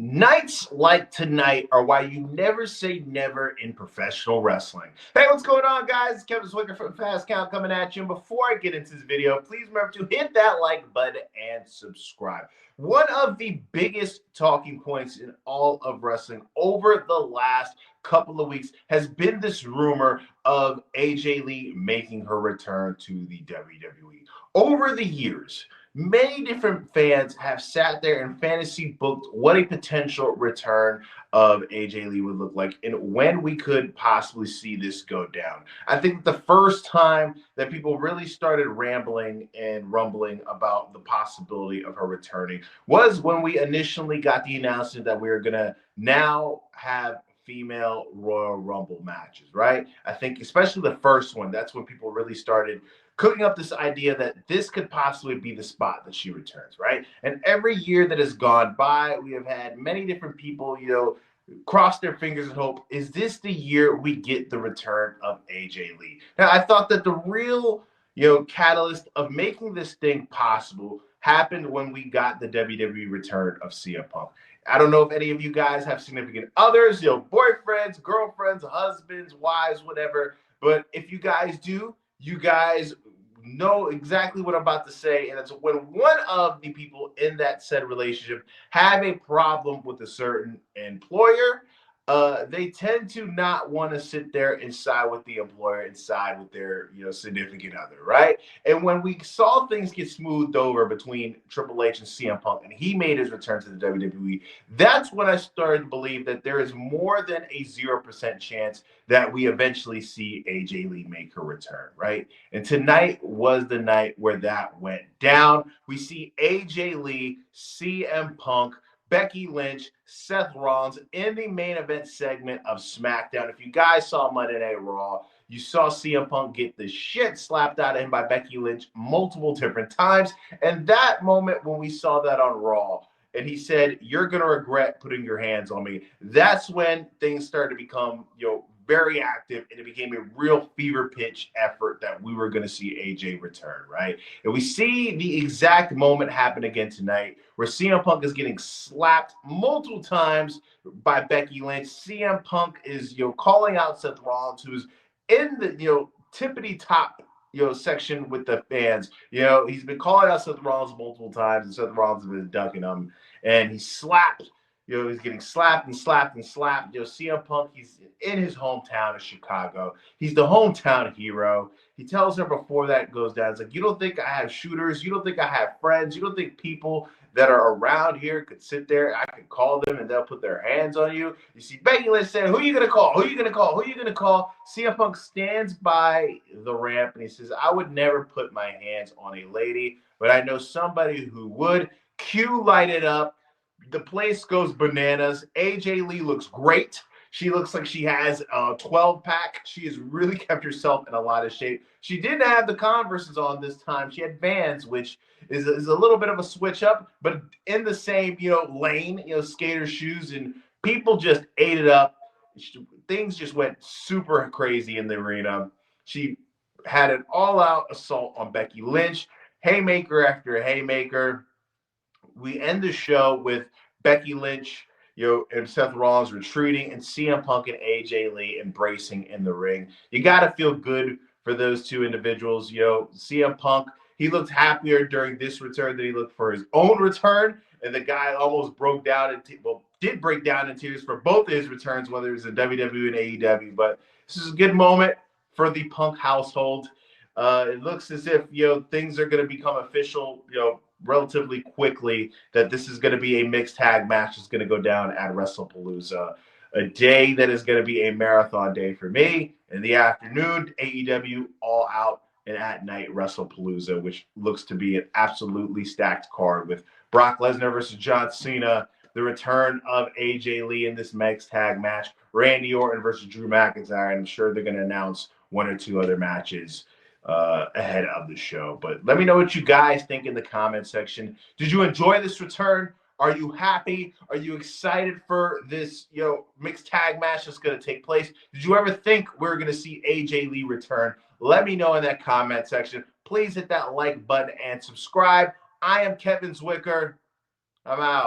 Nights like tonight are why you never say never in professional wrestling. Hey, what's going on, guys? It's Kevin Zwicker from Fast Count coming at you. And before I get into this video, please remember to hit that like button and subscribe. One of the biggest talking points in all of wrestling over the last couple of weeks has been this rumor of AJ Lee making her return to the WWE. Over the years, many different fans have sat there and fantasy booked what a potential return of AJ Lee would look like and when we could possibly see this go down. I think the first time that people really started rambling and rumbling about the possibility of her returning was when we initially got the announcement that we were going to now have female Royal Rumble matches, right? I think especially the first one, that's when people really started cooking up this idea that this could possibly be the spot that she returns, right? And every year that has gone by, we have had many different people, cross their fingers and hope, is this the year we get the return of AJ Lee? Now, I thought that the real, catalyst of making this thing possible happened when we got the WWE return of CM Punk. I don't know if any of you guys have significant others, boyfriends, girlfriends, husbands, wives, whatever. But if you guys do, you guys know exactly what I'm about to say. And it's when one of the people in that said relationship have a problem with a certain employer, they tend to not want to sit there and side with the employer and side with their, significant other, right? And when we saw things get smoothed over between Triple H and CM Punk, and he made his return to the WWE, that's when I started to believe that there is more than a 0% chance that we eventually see AJ Lee make her return, right? And tonight was the night where that went down. We see AJ Lee, CM Punk, Becky Lynch, Seth Rollins in the main event segment of Smackdown. If you guys saw Monday Night Raw, you saw CM Punk get the shit slapped out of him by Becky Lynch multiple different times. And that moment when we saw that on Raw, and he said, "You're going to regret putting your hands on me," that's when things started to become, very active, and it became a real fever pitch effort that we were going to see AJ return, right? And we see the exact moment happen again tonight where CM Punk is getting slapped multiple times by Becky Lynch. CM Punk is, calling out Seth Rollins, who's in the, tippity top, section with the fans. He's been calling out Seth Rollins multiple times, and Seth Rollins has been ducking him, and he slapped. He's getting slapped and slapped and slapped. CM Punk, he's in his hometown of Chicago. He's the hometown hero. He tells her before that goes down, it's like, "You don't think I have shooters? You don't think I have friends? You don't think people that are around here could sit there? I could call them and they'll put their hands on you." You see Becky Lynch saying, "Who are you going to call? Who are you going to call? Who are you going to call?" CM Punk stands by the ramp and he says, "I would never put my hands on a lady, but I know somebody who would." Cue lighted up. The place goes bananas. AJ Lee looks great. She looks like she has a 12-pack. She has really kept herself in a lot of shape. She didn't have the Converses on this time. She had Vans, which is a little bit of a switch up, but in the same, lane, skater shoes, and people just ate it up. Things just went super crazy in the arena. She had an all-out assault on Becky Lynch, haymaker after haymaker. We end the show with Becky Lynch, and Seth Rollins retreating, and CM Punk and AJ Lee embracing in the ring. You got to feel good for those two individuals. CM Punk, he looked happier during this return than he looked for his own return, and the guy almost broke down did break down in tears for both of his returns, whether it was in WWE and AEW. But this is a good moment for the Punk household. It looks as if things are going to become official, relatively quickly, that this is going to be a mixed tag match that's going to go down at WrestlePalooza. A day that is going to be a marathon day for me. In the afternoon, AEW All Out, and at night, WrestlePalooza, which looks to be an absolutely stacked card with Brock Lesnar versus John Cena, the return of AJ Lee in this mixed tag match, Randy Orton versus Drew McIntyre, and I'm sure they're going to announce one or two other matches ahead of the show. But let me know what you guys think in the comment section. Did you enjoy this return? Are you happy? Are you excited for this, mixed tag match that's going to take place? Did you ever think we were going to see AJ Lee return? Let me know in that comment section. Please hit that like button and subscribe. I am Kevin Zwicker. I'm out.